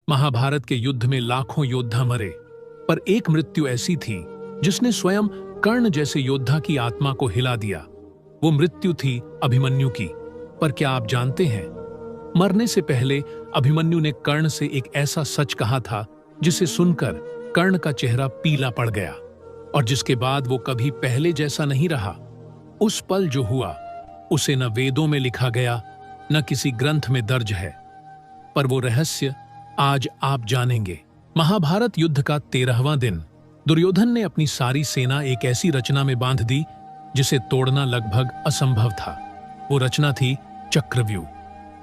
महाभारत के युद्ध में लाखों योद्धा मरे, पर एक मृत्यु ऐसी थी जिसने स्वयं कर्ण जैसे योद्धा की आत्मा को हिला दिया। वो मृत्यु थी अभिमन्यु की। पर क्या आप जानते हैं, मरने से पहले अभिमन्यु ने कर्ण से एक ऐसा सच कहा था जिसे सुनकर कर्ण का चेहरा पीला पड़ गया और जिसके बाद वो कभी पहले जैसा नहीं रहा। उस पल जो हुआ उसे न वेदों में लिखा गया, न किसी ग्रंथ में दर्ज है, पर वो रहस्य आज आप जानेंगे। महाभारत युद्ध का 13वां दिन दुर्योधन ने अपनी सारी सेना एक ऐसी रचना में बांध दी जिसे तोड़ना लगभग असंभव था। वो रचना थी चक्रव्यूह।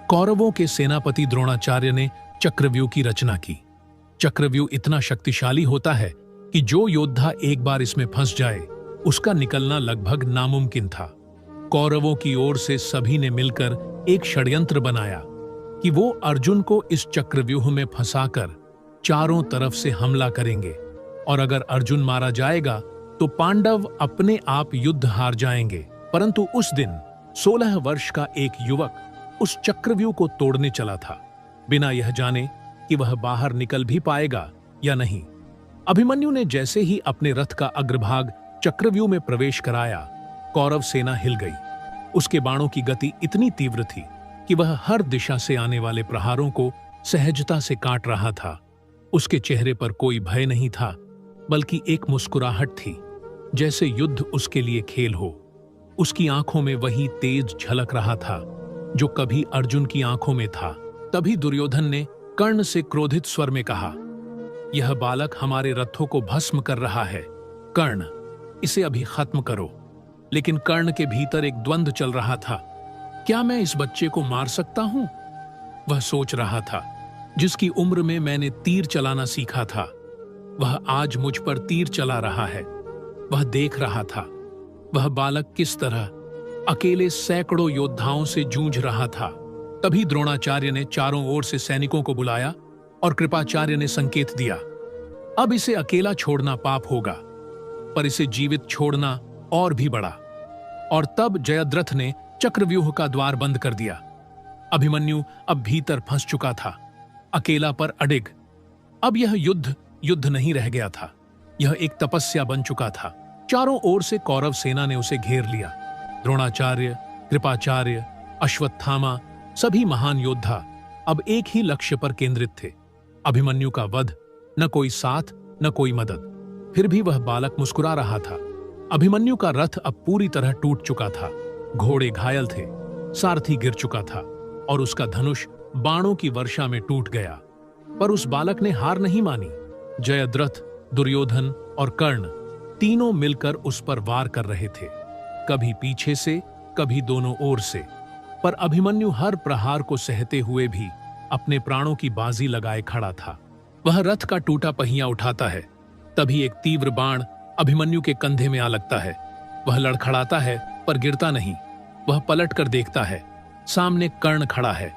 कौरवों के सेनापति द्रोणाचार्य ने चक्रव्यूह की रचना की। चक्रव्यूह इतना शक्तिशाली होता है कि जो योद्धा एक बार इसमें फंस जाए उसका निकलना लगभग नामुमकिन था। कौरवों की ओर से सभी ने मिलकर एक षड्यंत्र बनाया कि वो अर्जुन को इस चक्रव्यूह में फंसाकर चारों तरफ से हमला करेंगे और अगर अर्जुन मारा जाएगा तो पांडव अपने आप युद्ध हार जाएंगे। परंतु उस दिन 16 वर्ष का एक युवक उस चक्रव्यूह को तोड़ने चला था, बिना यह जाने कि वह बाहर निकल भी पाएगा या नहीं। अभिमन्यु ने जैसे ही अपने रथ का अग्रभाग चक्रव्यूह में प्रवेश कराया, कौरव सेना हिल गई। उसके बाणों की गति इतनी तीव्र थी कि वह हर दिशा से आने वाले प्रहारों को सहजता से काट रहा था। उसके चेहरे पर कोई भय नहीं था, बल्कि एक मुस्कुराहट थी, जैसे युद्ध उसके लिए खेल हो। उसकी आंखों में वही तेज झलक रहा था जो कभी अर्जुन की आंखों में था। तभी दुर्योधन ने कर्ण से क्रोधित स्वर में कहा, यह बालक हमारे रथों को भस्म कर रहा है। कर्ण, इसे अभी खत्म करो। लेकिन कर्ण के भीतर एक द्वंद्व चल रहा था। क्या मैं इस बच्चे को मार सकता हूं? वह सोच रहा था, जिसकी उम्र में मैंने तीर चलाना सीखा था, वह आज मुझ पर तीर चला रहा है। वह देख रहा था वह बालक किस तरह अकेले सैकड़ों योद्धाओं से जूझ रहा था। तभी द्रोणाचार्य ने चारों ओर से सैनिकों को बुलाया और कृपाचार्य ने संकेत दिया, अब इसे अकेला छोड़ना पाप होगा, पर इसे जीवित छोड़ना और भी बड़ा। और तब जयद्रथ ने चक्रव्यूह का द्वार बंद कर दिया। अभिमन्यु अब भीतर फंस चुका था, अकेला पर अडिग। अब यह युद्ध नहीं रह गया था, यह एक तपस्या बन चुका था। चारों ओर से कौरव सेना ने उसे घेर लिया। द्रोणाचार्य, कृपाचार्य, अश्वत्थामा, सभी महान योद्धा अब एक ही लक्ष्य पर केंद्रित थे, अभिमन्यु का वध। न कोई साथ, न कोई मदद। फिर भी वह बालक मुस्कुरा रहा था। अभिमन्यु का रथ अब पूरी तरह टूट चुका था, घोड़े घायल थे, सारथी गिर चुका था और उसका धनुष बाणों की वर्षा में टूट गया। पर उस बालक ने हार नहीं मानी। जयद्रथ, दुर्योधन और कर्ण तीनों मिलकर उस पर वार कर रहे थे, कभी पीछे से, कभी दोनों ओर से। पर अभिमन्यु हर प्रहार को सहते हुए भी अपने प्राणों की बाजी लगाए खड़ा था। वह रथ का टूटा पहिया उठाता है, तभी एक तीव्र बाण अभिमन्यु के कंधे में आ लगता है। वह लड़खड़ाता है पर गिरता नहीं। वह पलट कर देखता है, सामने कर्ण खड़ा है।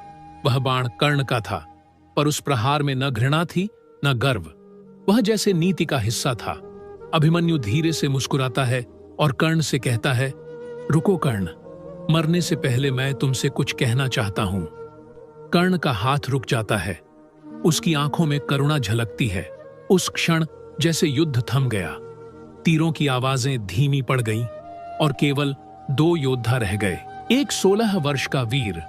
वह बाण कर्ण का था, पर उस प्रहार में न घृणा थी न गर्व, वह जैसे नीति का हिस्सा था। अभिमन्यु धीरे से मुस्कुराता है और कर्ण से कहता है, रुको कर्ण, मरने से पहले मैं तुमसे कुछ कहना चाहता हूं। कर्ण का हाथ रुक जाता है, उसकी आंखों में करुणा झलकती है। उस क्षण जैसे युद्ध थम गया, तीरों की आवाजें धीमी पड़ गईं और केवल 2 योद्धा रह गए, एक 16 वर्ष का वीर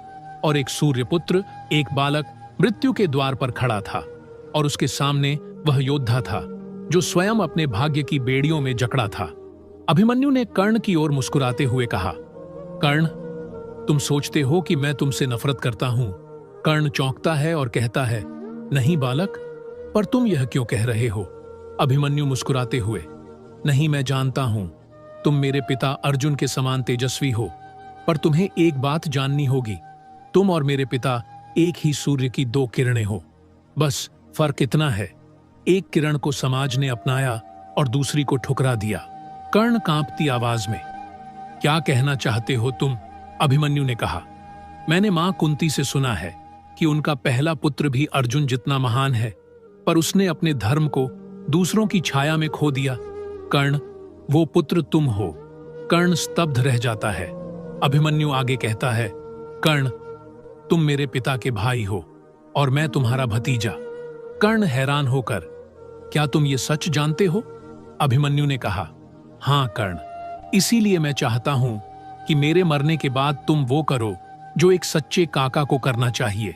और एक सूर्यपुत्र। एक बालक मृत्यु के द्वार पर खड़ा था और उसके सामने वह योद्धा था जो स्वयं अपने भाग्य की बेड़ियों में जकड़ा था। अभिमन्यु ने कर्ण की ओर मुस्कुराते हुए कहा, कर्ण, तुम सोचते हो कि मैं तुमसे नफरत करता हूं। कर्ण चौंकता है और कहता है, नहीं बालक, पर तुम यह क्यों कह रहे हो? अभिमन्यु मुस्कुराते हुए, नहीं, मैं जानता हूं तुम मेरे पिता अर्जुन के समान तेजस्वी हो, पर तुम्हें एक बात जाननी होगी, तुम और मेरे पिता एक ही सूर्य की 2 किरणें हो। बस फर्क इतना है, एक किरण को समाज ने अपनाया और दूसरी को ठुकरा दिया। कर्ण कांपती आवाज में, क्या कहना चाहते हो तुम? अभिमन्यु ने कहा, मैंने मां कुंती से सुना है कि उनका पहला पुत्र भी अर्जुन जितना महान है, पर उसने अपने धर्म को दूसरों की छाया में खो दिया। कर्ण, वो पुत्र तुम हो। कर्ण स्तब्ध रह जाता है। अभिमन्यु आगे कहता है, कर्ण, तुम मेरे पिता के भाई हो और मैं तुम्हारा भतीजा। कर्ण हैरान होकर, क्या तुम ये सच जानते हो? अभिमन्यु ने कहा, हाँ कर्ण, इसीलिए मैं चाहता हूं कि मेरे मरने के बाद तुम वो करो जो एक सच्चे काका को करना चाहिए,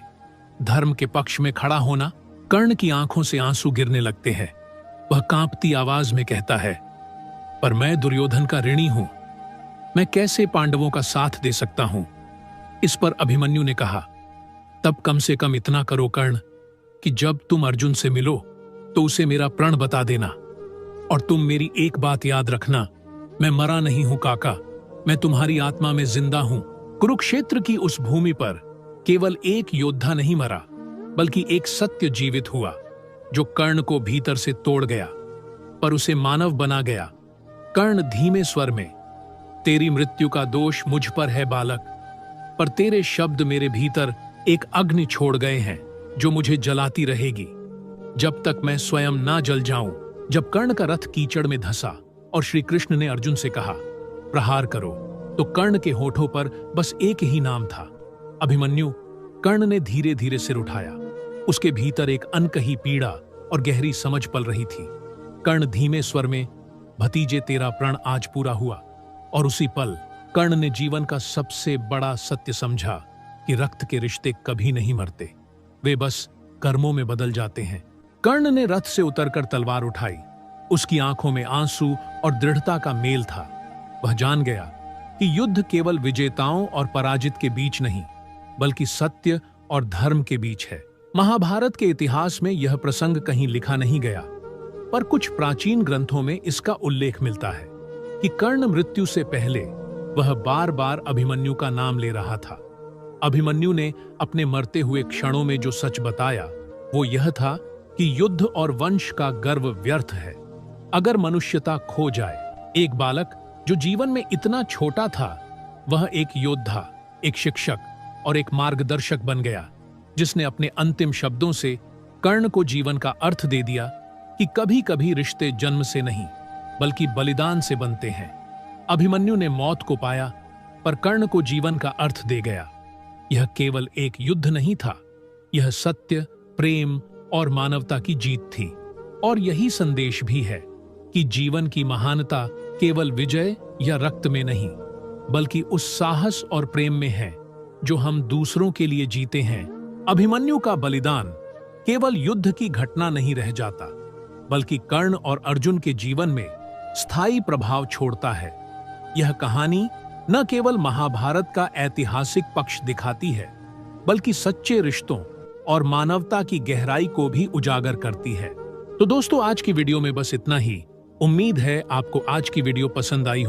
धर्म के पक्ष में खड़ा होना। कर्ण की आंखों से आंसू गिरने लगते हैं। वह कांपती आवाज में कहता है, पर मैं दुर्योधन का ऋणी हूं, मैं कैसे पांडवों का साथ दे सकता हूं? इस पर अभिमन्यु ने कहा, तब कम से कम इतना करो कर्ण कि जब तुम अर्जुन से मिलो तो उसे मेरा प्रण बता देना, और तुम मेरी एक बात याद रखना, मैं मरा नहीं हूं काका, मैं तुम्हारी आत्मा में जिंदा हूं। कुरुक्षेत्र की उस भूमि पर केवल एक योद्धा नहीं मरा, बल्कि एक सत्य जीवित हुआ जो कर्ण को भीतर से तोड़ गया पर उसे मानव बना गया। कर्ण धीमे स्वर में, तेरी मृत्यु का दोष मुझ पर है बालक, पर तेरे शब्द मेरे भीतर एक अग्नि छोड़ गए हैं जो मुझे जलाती रहेगी जब तक मैं स्वयं ना जल जाऊं। जब कर्ण का रथ कीचड़ में धंसा और श्री कृष्ण ने अर्जुन से कहा, प्रहार करो, तो कर्ण के होठों पर बस एक ही नाम था, अभिमन्यु। कर्ण ने धीरे धीरे सिर उठाया। उसके भीतर एक अनकही पीड़ा और गहरी समझ पल रही थी। कर्ण धीमे स्वर में, भतीजे तेरा प्रण आज पूरा हुआ। और उसी पल कर्ण ने जीवन का सबसे बड़ा सत्य समझा कि रक्त के रिश्ते कभी नहीं मरते, वे बस कर्मों में बदल जाते हैं। कर्ण ने रथ से उतरकर तलवार उठाई। उसकी आंखों में आंसू और दृढ़ता का मेल था। वह जान गया कि युद्ध केवल विजेताओं और पराजित के बीच नहीं, बल्कि सत्य और धर्म के बीच है। महाभारत के इतिहास में यह प्रसंग कहीं लिखा नहीं गया, पर कुछ प्राचीन ग्रंथों में इसका उल्लेख मिलता है कि कर्ण मृत्यु से पहले वह बार बार अभिमन्यु का नाम ले रहा था। अभिमन्यु ने अपने मरते हुए क्षणों में जो सच बताया वो यह था कि युद्ध और वंश का गर्व व्यर्थ है अगर मनुष्यता खो जाए। एक बालक जो जीवन में इतना छोटा था, वह एक योद्धा, एक शिक्षक और एक मार्गदर्शक बन गया, जिसने अपने अंतिम शब्दों से कर्ण को जीवन का अर्थ दे दिया कि कभी कभी रिश्ते जन्म से नहीं बल्कि बलिदान से बनते हैं। अभिमन्यु ने मौत को पाया, पर कर्ण को जीवन का अर्थ दे गया। यह केवल एक युद्ध नहीं था, यह सत्य, प्रेम और मानवता की जीत थी। और यही संदेश भी है कि जीवन की महानता केवल विजय या रक्त में नहीं, बल्कि उस साहस और प्रेम में है जो हम दूसरों के लिए जीते हैं। अभिमन्यु का बलिदान केवल युद्ध की घटना नहीं रह जाता, बल्कि कर्ण और अर्जुन के जीवन में स्थायी प्रभाव छोड़ता है। यह कहानी न केवल महाभारत का ऐतिहासिक पक्ष दिखाती है, बल्कि सच्चे रिश्तों और मानवता की गहराई को भी उजागर करती है। तो दोस्तों, आज की वीडियो में बस इतना ही। उम्मीद है आपको आज की वीडियो पसंद आई